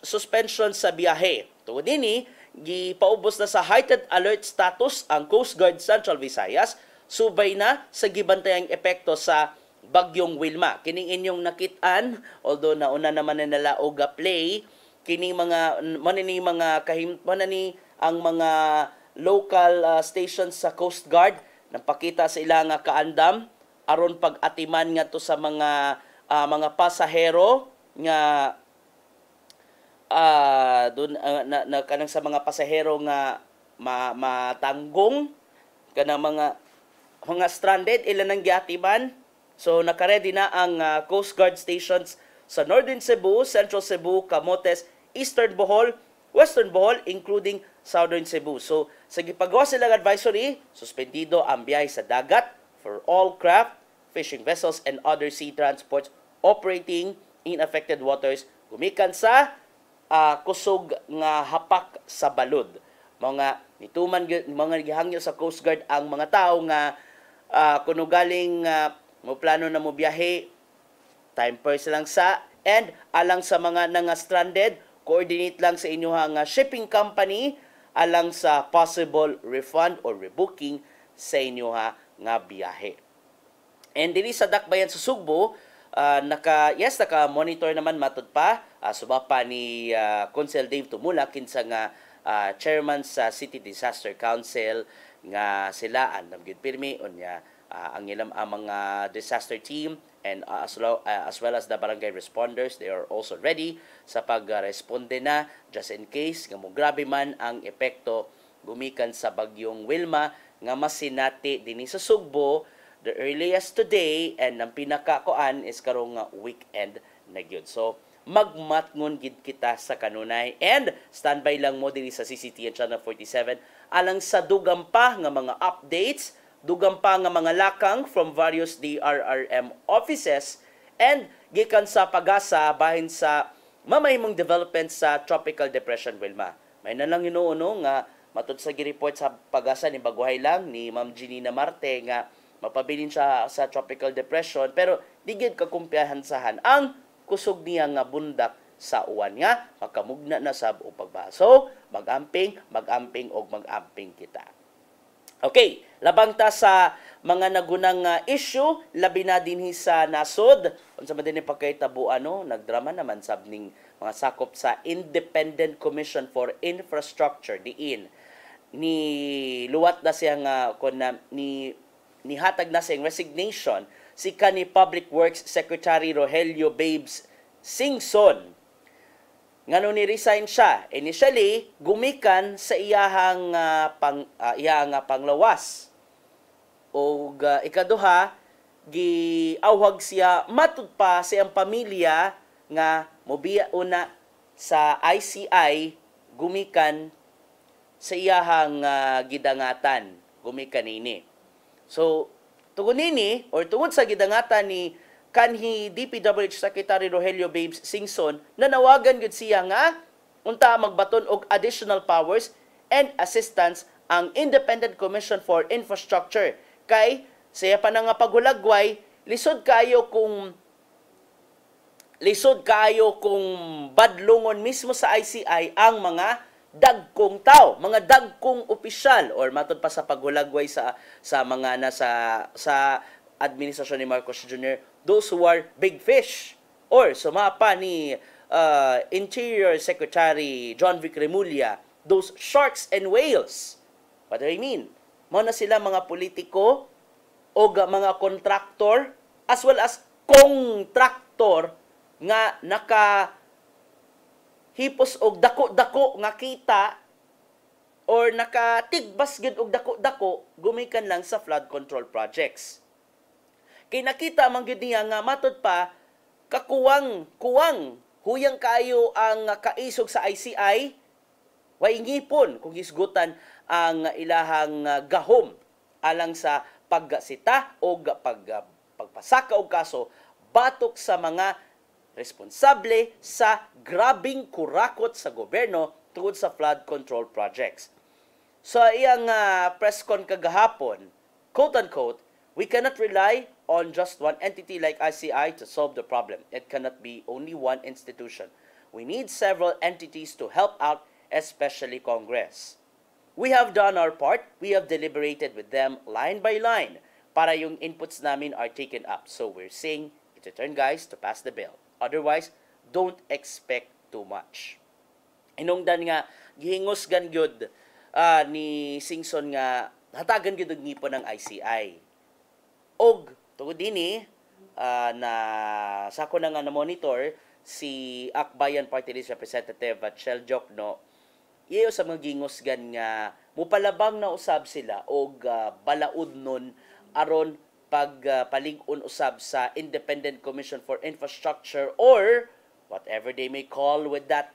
suspension sa biyahe. Tungod dinhi gipaubos na sa heightened alert status ang Coast Guard Central Visayas subay na sa gibantayang epekto sa bagyong Wilma. Kining inyong nakit-an, although nauna naman na nila og play, kining mga ang mga local stations sa Coast Guard nagpakita sa ilang kaandam aron pag-atiman nga to sa mga pasahero nga kanang sa mga pasahero nga matanggong kanang mga stranded ilan ang giatiman. So nakaredy na ang Coast Guard stations sa Northern Cebu, Central Cebu, Camotes, Eastern Bohol, Western Bohol, including Southern Cebu. So sa gipagawa silang advisory, suspendido ang biyahe sa dagat for all craft, fishing vessels, and other sea transports operating in affected waters gumikan sa kusog nga hapak sa balod. Mga gihangyo sa Coast Guard ang mga tao nga Kuno galing mo plano na mo biyahe, time first lang sa, and alang sa mga nga stranded, coordinate lang sa inyong shipping company alang sa possible refund or rebooking sa inyo nga biyahe. And dili sa dakbayan sa Sugbo, naka-monitor naman matud pa, subapa ni Consel Dave Tumula kinsa nga chairman sa City Disaster Council nga sila andam gid pirmi unya ang ilang mga disaster team and as well as the barangay responders, they are also ready sa pagresponde na just in case nga mo grabe man ang epekto gumikan sa bagyong Wilma nga masinati dinhi sa Sugbo the earliest today, and ang pinakakuan is karong weekend na gyud. So magmatngon gid kita sa kanunay, and standby lang mo diri sa CCTN Channel 47 alang sa dugang pa nga mga updates, dugang pa nga mga lakang from various DRRM offices, and gikan sa pag-asa bahin sa mamahimong development sa Tropical Depression Wilma. May na lang hinuuno nga matud sa gireport sa pag-asa ni Baguhay lang ni Ma'am Janina Marte nga mapabilin siya sa tropical depression, pero di gid kakumpiyansahan ang kusog niya nga bundak sa uwan nga makamugna na sab og pagbaso, magamping og magamping kita. Okay, labang ta sa mga nagunang issue, labi na dinhi sa nasod, unsa man dinhi pagkahitabuan nagdrama naman sab ning mga sakop sa Independent Commission for Infrastructure diin ni luwat na siya nga nihatag na siyang resignation si kanhi Public Works Secretary Rogelio Babes Singson. Ngano ni resign siya? Initially, gumikan sa iyahang panglawas. O ikaduha, giawhag siya matud pa siyang pamilya nga mobiya una sa ICI gumikan sa iyahang gidangatan, gumikan nini. So, tungod nini, or tungod sa gidangatan ni kanhi DPWH Secretary Rogelio Babes Singson, nanawagan gud siya nga unta magbaton og additional powers and assistance ang Independent Commission for Infrastructure. Kay siya pa nga paghulagway, lisod kayo kung badlungon mismo sa ICI ang mga dagkong tao, mga dagkong opisyal, or matod pa sa paghulagway sa mga sa administrasyon ni Marcos Jr., those who are big fish, or sumapa ni Interior Secretary John Vic Remulla, those sharks and whales. What do I mean? Mao na sila mga politiko o mga contractor as well as contractor nga hipos og dako-dako nga kita or nakatigbas gyud og dako-dako gumikan lang sa flood control projects. Kay nakita man gyud niya nga matud pa kakuwang huyang kayo ang kaisog sa ICI, way ngipon kung hisgutan ang ilahang gahom alang sa paggasita o pagpasaka og kaso batok sa mga responsable sa grabing kurakot sa gobyerno tungod sa flood control projects. So iyang press con kagahapon, quote-unquote, we cannot rely on just one entity like ICI to solve the problem. It cannot be only one institution. We need several entities to help out, especially Congress. We have done our part. We have deliberated with them line by line para yung inputs namin are taken up. So we're saying it's a turn, guys, to pass the bill. Otherwise, don't expect too much. Inungdan nga, gihingusgan gyud ni Singson nga hatagan gyud og ngipon ng ICI. Og tungod dinhi na sako na nga na monitor si Akbayan Party List Representative Chel Jokno, iyo sa mga gingusgan nga mupalabang na usab sila og balaod nun aron pagpalig-on usab sa Independent Commission for Infrastructure or whatever they may call with that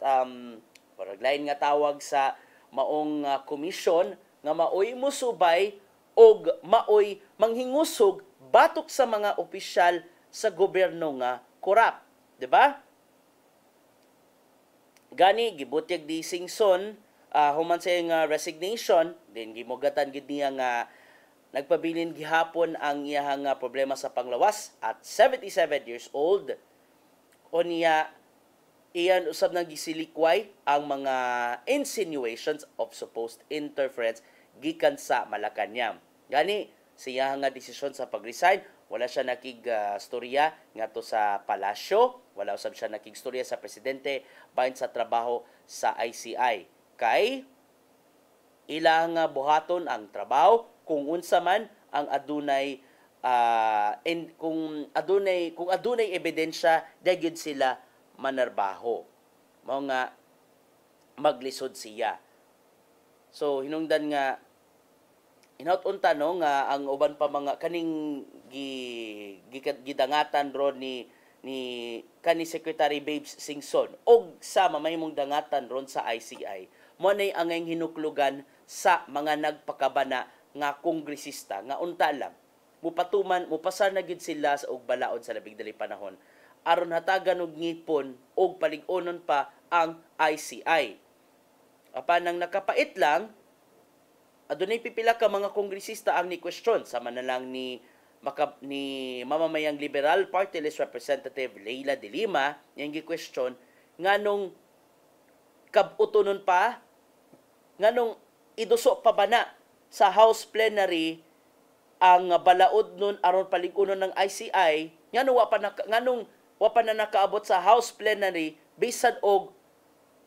paraglain nga tawag sa maong komisyon nga maoy musubay og maoy manghingusog batok sa mga opisyal sa gobyerno nga korap, di ba? Gani gibutyag di Singson human sa nga resignation, din gimugatan gid niya nga nagpabilin gihapon ang iyahang problema sa panglawas at 77 years old. O niya, iyan usab nang gisilikway ang mga insinuations of supposed interference gikan sa Malacañang. Gani, siya nga desisyon sa pag-resign, wala siya storya ngadto sa palasyo, wala usab siya storya sa presidente bahin sa trabaho sa ICI. Kay ilang buhaton ang trabaho kung unsa man ang adunay kung adunay ebidensya dagid sila manarbaho. Mao nga maglisod siya. So hinungdan nga inaut-unta no nga ang uban pa mga kaning gidangatan ron ni kani Secretary Babes Singson og sa mamahimong dangatan ron sa ICI mo nay angay hinuklugan sa mga nagpakabana nga kongresista nga unta lang mupasar na gid sila sa og balaod sa labing dali panahon aron hatagan og ngipon og palig-onon pa ang ICI. Apan nang nakapait lang adunay pipila ka mga kongresista ang ni-question sama na lang ni mamamayang Liberal Party List Representative Leila de Lima yang gi-question nganong kabutonon pa nganong iduso pa ba na sa House Plenary ang balaod nun aron palig-unon ng ICI nganong wa pa na nakaabot sa House Plenary bisan og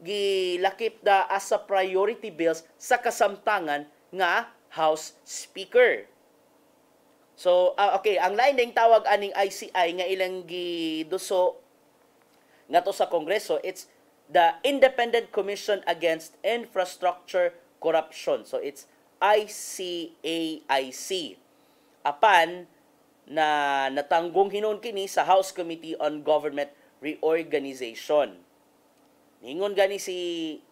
gilakip da as a priority bills sa kasamtangan nga House Speaker. So, okay, ang lain ding tawag aning ICI nga ilang giduso nga to sa Kongreso, it's the Independent Commission Against Infrastructure Corruption. So, it's ICAIC. Apan na natanggong hinon kini sa House Committee on Government Reorganization. Ningon gani si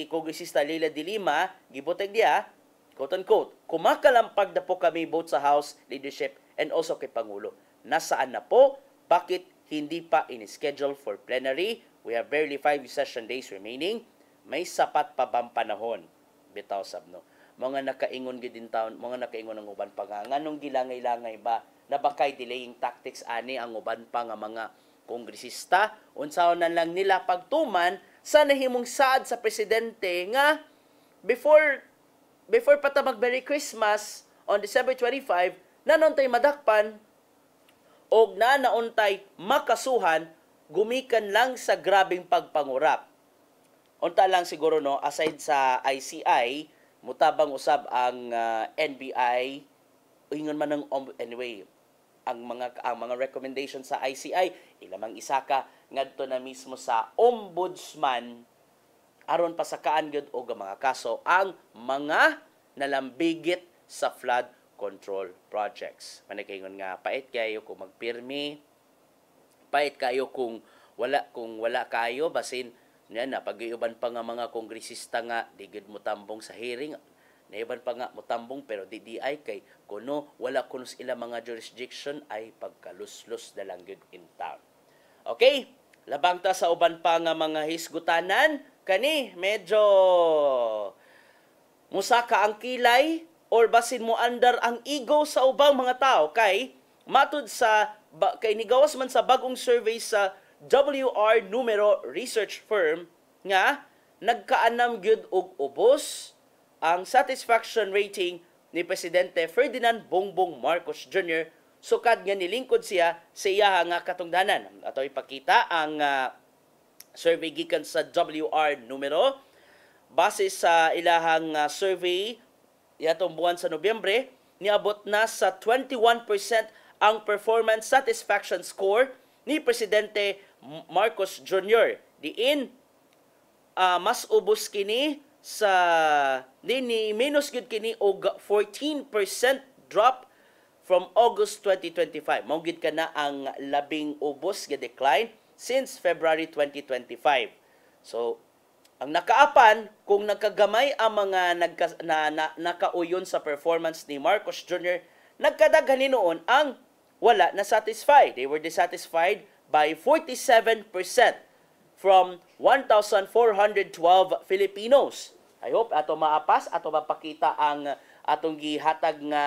Kongresista Leila de Lima, gibuteg diya, quote-unquote, kumakalampag na po kami both sa House leadership and also kay Pangulo. Nasaan na po? Bakit hindi pa in-schedule for plenary? We have barely 5 session days remaining. May sapat pa bang panahon? Bitaw sabno. Mga nakaingon gidin taon, mga nakaingon ang uban pa nga. Nganong gilangay-langay ba na bakay delaying tactics ani ang uban pa nga mga kongresista? Unsaon na lang nila pagtuman sa nahimong saad sa presidente nga before pa ta mag Merry Christmas on December 25, nanuntay madakpan o nauntay makasuhan gumikan lang sa grabing pagpangurap. Unta lang siguro no, aside sa ICI, mutabang usab ang NBI, ingon man ng anyway, ang mga recommendation sa ICI, ilamang isa ka ngadto na mismo sa ombudsman aron pasakaan gyud og mga kaso ang mga nalambigit sa flood control projects. Manikaingon nga pait kayo kung magpirmi, pait kayo kung wala kayo basin na pag-iuban pa nga mga kongresista nga di gid mo tambong sa hearing, naiban pa nga mo tambong pero di ay kay kuno wala kuno sila mga jurisdiction ay pagkaluslus na lang gyud in town. Okay, labang ta sa uban pa nga mga hisgutanan kani medyo musaka ang kilay or basin mo andar ang ego sa ubang mga tao kay matud sa kay nigawas man sa bagong survey sa WR Numero Research Firm nga nagkaanam gyud og ubos ang satisfaction rating ni Presidente Ferdinand Bongbong Marcos Jr. sukad nga nilingkod siya sa iya nga katungdanan. Ato ipakita ang survey gikan sa WR Numero base sa ilahang survey yatong buwan sa Nobyembre niabot na sa 21% ang performance satisfaction score ni Presidente Marcos Jr. Diin mas ubos kini sa ni minus gud kini og 14% drop from August 2025. Mao gid kana ang labing ubos nga decline since February 2025. So ang nakaapan kung nagkagamay ang mga nakauyon sa performance ni Marcos Jr. nagkadaghan noon ang wala na satisfied. They were dissatisfied by 47% from 1,412 Filipinos. I hope ato maapas, ato mapakita ang atong gihatag nga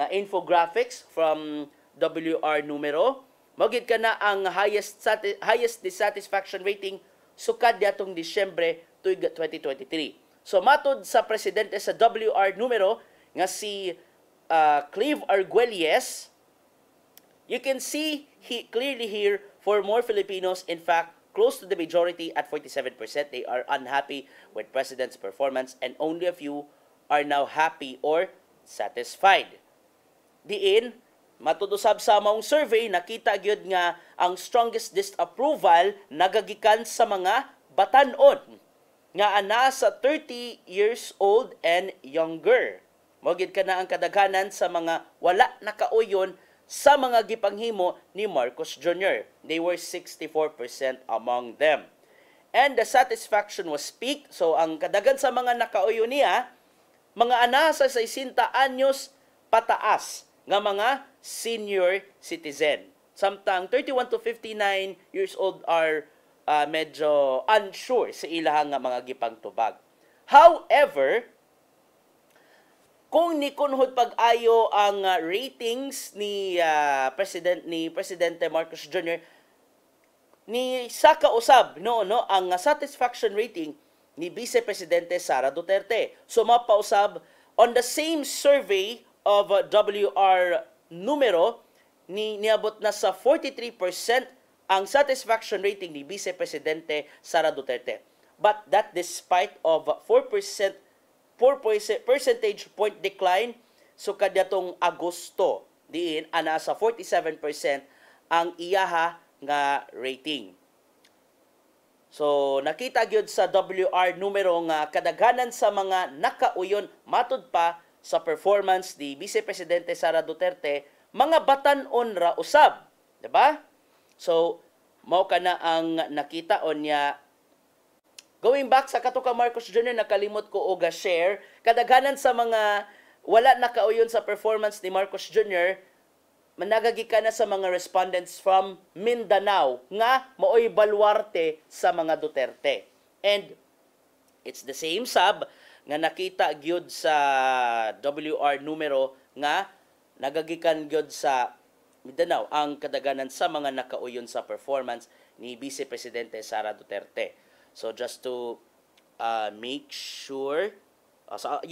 infographics from WR numero. Magid ka na ang highest dissatisfaction rating sukad diatong Disyembre tuig 2023. So matud sa presidente sa WR numero nga si Clive Arguelles, you can see clearly here for more Filipinos, in fact, close to the majority at 47%, they are unhappy with President's performance and only a few are now happy or satisfied. Diin, matudusab sa maong survey, nakita gyud nga ang strongest disapproval nagagikan sa mga batan-on nga ana sa 30 years old and younger. Mogid ka na ang kadaghanan sa mga wala nakauyon sa mga gipanghimo ni Marcos Jr. They were 64% among them. And the satisfaction was peaked. So ang kadagan sa mga nakauyon niya, mga ana sa 60 anyos pataas nga mga senior citizen. Samtang 31 to 59 years old are medyo unsure sa ilahang nga mga gipangtubag. However, kung nikunhod pag-ayo ang ratings ni Presidente Marcos Jr., ni sa kausab ang satisfaction rating ni Vice Presidente Sara Duterte. So mapausab on the same survey of WR numero niabot na sa 43% ang satisfaction rating ni Vice Presidente Sara Duterte. But that despite of 4 percentage point decline so kadyatong Agosto diin ana sa 47% ang iyaha nga rating. So nakita gyud sa WR numero nga kadaghanan sa mga nakauyon matud pa sa performance ni Vice Presidente Sara Duterte, mga batan-on ra usab, di ba? So mao kana ang nakita niya. Going back sa katuka Marcos Jr., nakalimot ko og share, kadaghanan sa mga wala nakauyon sa performance ni Marcos Jr., managagikan na sa mga respondents from Mindanao nga maoy baluarte sa mga Duterte. And it's the same sab nga nakita gyud sa WR numero nga nagagikan gyud sa Mindanao ang kadaghanan sa mga nakauyon sa performance ni Vice Presidente Sara Duterte. So just to make sure,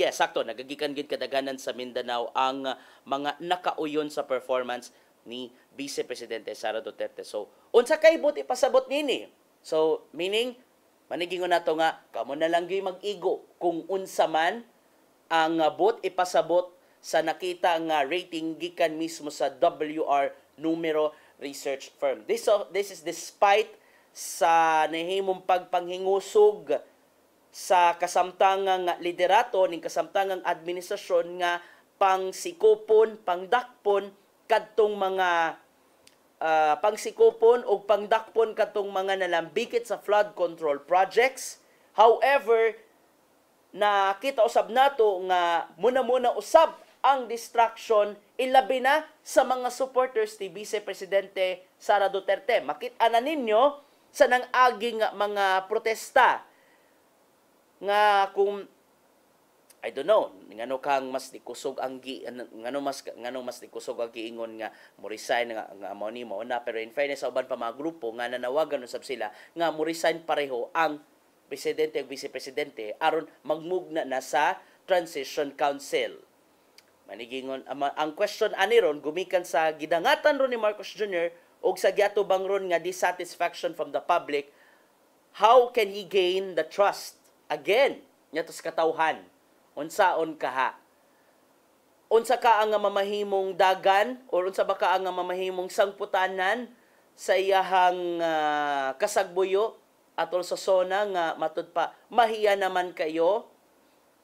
sakto, nagagikan gid kadaghanan sa Mindanao ang mga nakauyon sa performance ni Vice Presidente Sara Duterte. So unsa kay buti pasabot nini? So meaning manigingon nato nga kamo na lang gyud mag-igo kung unsa man ang bot ipasabot sa nakita nga rating gikan mismo sa WR numero research firm. This is despite sa nahimong pagpanghingusog sa kasamtangang liderato ning kasamtangang administrasyon nga pangsikopon, pangdakpon kadtong mga pangsikopon o pangdakpon kadtong mga nalambikit sa flood control projects. However, nakita usab nato nga muna usab ang distraction ilabi na sa mga supporters ni Vice Presidente Sara Duterte. Makita na ninyo sa nang-aging mga protesta nga kung I don't know ngano kang mas dikusog ang ngano mas dikusog ang giingon nga mo resign nga amo ni mo na, pero in fairness sa uban pa mga grupo nga nanawagan usab sila nga mo resign pareho ang presidente ug vice presidente aron magmugna na sa transition council. Manigingon ang question ani ron gumikan sa gidangatan ron ni Marcos Jr. og sa giatubang ron nga dissatisfaction from the public. How can he gain the trust again niya sa katawhan? Unsaon kaha? Unsa ka ang mamahimong dagan or unsa ba ka ang mamahimong sangputanan sa iyahang kasagbuyo atol sa sona nga matud pa mahiya naman kayo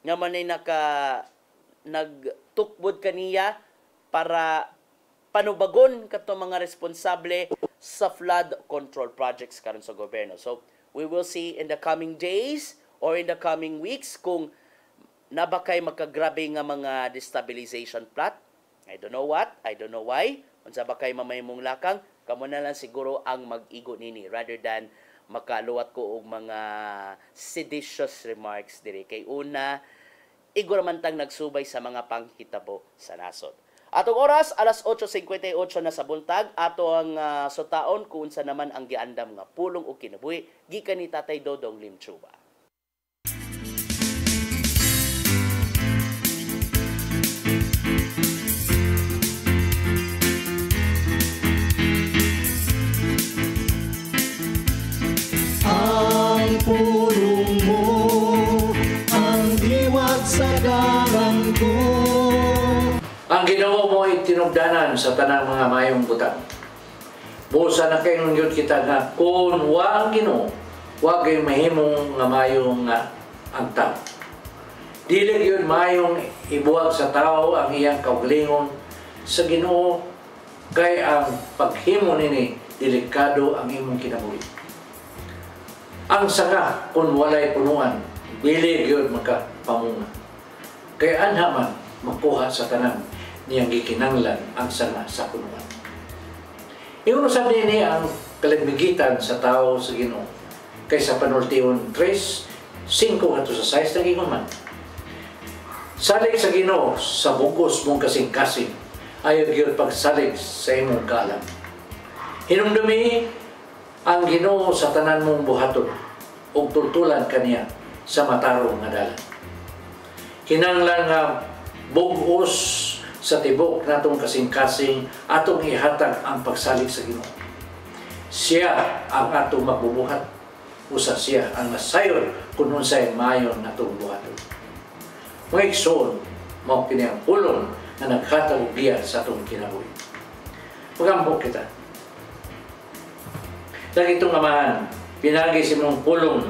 nga manay nagtukbod kaniya para panubagon kato mga responsable sa flood control projects karon sa gobyerno. So we will see in the coming days or in the coming weeks kung nabakay magkagrabe nga mga destabilization plot. I don't know what, I don't know why. Unsa ba kay mamahimong lakang, kamo na lang siguro ang mag-igo nini rather than makaluwat ko og mga seditious remarks diri. Kay una, iguramantang nagsubay sa mga panghitabo sa nasod. Atong oras, alas 8:58 na sa buntag, ato ang sutaon kung sa naman ang giandam nga pulong o kinabuhi, gikan ni Tatay Dodong Lim Chua. Ang pulong mo, ang diwat sa galang ko. Ang Ginoo mo ay tinugdanan sa tanang mga mayong butang. Busa na kayong yun kita nga kung wa ang Ginoo, wa kayong mahimong nga mayong nga ang tao. Dili yun mayong ibuwag sa tao ang iyang kaugalingon sa Ginoo, kay ang paghimo nini delikado ang imong kinabuhi. Ang sanga kung walay punuan, dili yun makapamunga. Kay anha man makuha sa tanan niyang gikinanglan ang sanga sa punuan. Iuno sa nini ang kalimigitan sa tao sa Ginoo. Kaysa panultiyon 3:5 ato sa 6 ng ingon man. Salig sa Ginoo sa bugos mong kasing-kasing, ayaw gyud pagsalig sa imong kaalam. Hinumdumi ang Ginoo sa tanan mong buhaton ug tultulan kaniya sa matarong nga dalan. Kinanglan nga bugos sa tibok natong kasing-kasing atong ihatag ang pagsalig sa Ginoo. Siya ang atong magbubuhat, usa siya ang nasayon kung unsay mayon natong buhaton. Mga igsoon, mao kini ang pulong na naghatag og biya sa atong kinabuhi. Magambok kita. Dagitong amahan, pinagi si mong pulong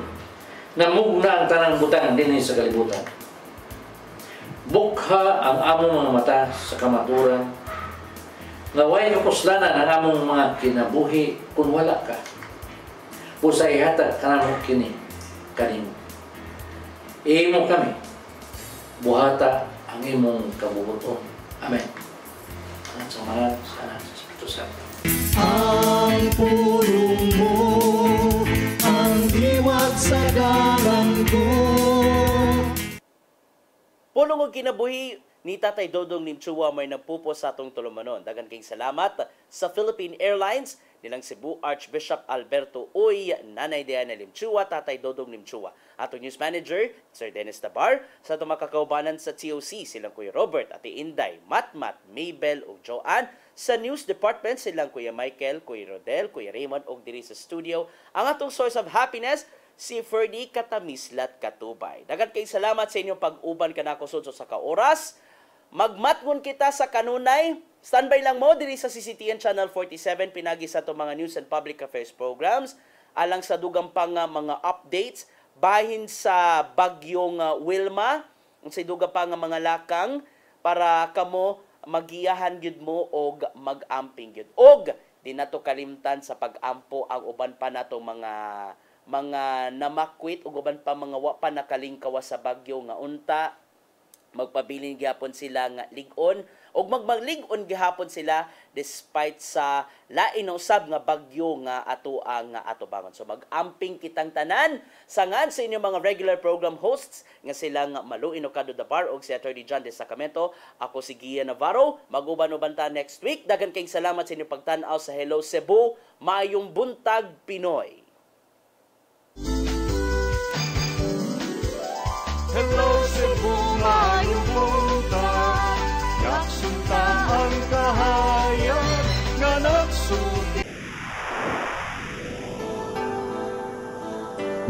na mugna ang tanang butang dinhi sa kalibutan. Bukha ang among mga mata sa kamaturan, nga way kapuslanan ang among mga kinabuhi kung wala ka. Busa ihatag kanamo kini kanimo. Imo kami, buhata ang imong kabubuton. Amen. Sa ngalan sa Anak sa Espiritu Santo. Ang pulong mo, ang diwat sa galang ko. Pulong og kinabuhi ni Tatay Dodong Lim Chua may nagpupos sa atong tulumanon. Dagan kayong salamat sa Philippine Airlines, nilang Cebu Archbishop Alberto Uy, Nanay Diana Lim Chua, Tatay Dodong Lim Chua. Atong News Manager, Sir Dennis Tabar, sa atong makakaubanan sa TOC, silang Kuya Robert, Ate Inday, Matmat, Maybel ug Joanne. Sa News Department, silang Kuya Michael, Kuya Rodel, Kuya Raymond ug diri sa studio. Ang atong source of happiness, si Ferdy Katamislat Katubay. Dagan kay salamat sa inyong pag-uban kanako sudso sa kaoras. Magmatngon kita sa kanunay. Standby lang mo diri sa CCTN Channel 47 pinagi sa itong mga news and public affairs programs. Alang sa dugang pang mga updates bahin sa bagyong Wilma. Sa dugang pang mga lakang para kamo magiyahan gyud mo og mag-amping gyud. Og di nato kalimtan sa pag-ampo ang uban pa nato mga namakwit ug uban pa mga wa pa nakalingkawa sa bagyo nga unta magpabilin gihapon sila nga lig-on ug maglig-on gihapon sila despite sa lain usab nga bagyo nga ato ang atubangon. So mag-amping kitang tanan sangad sa inyong mga regular program hosts nga silang Malu Inocado Dabar ug si Attorney John De Sacramento. Ako si Gia Navarro. Mag-uban-uban ta next week. Dagan kayong salamat sa inyong pagtan-aw sa Hello Cebu. Maayong buntag Pinoy. Hello Cebu, maayong buntag, naksunta ang kahanan.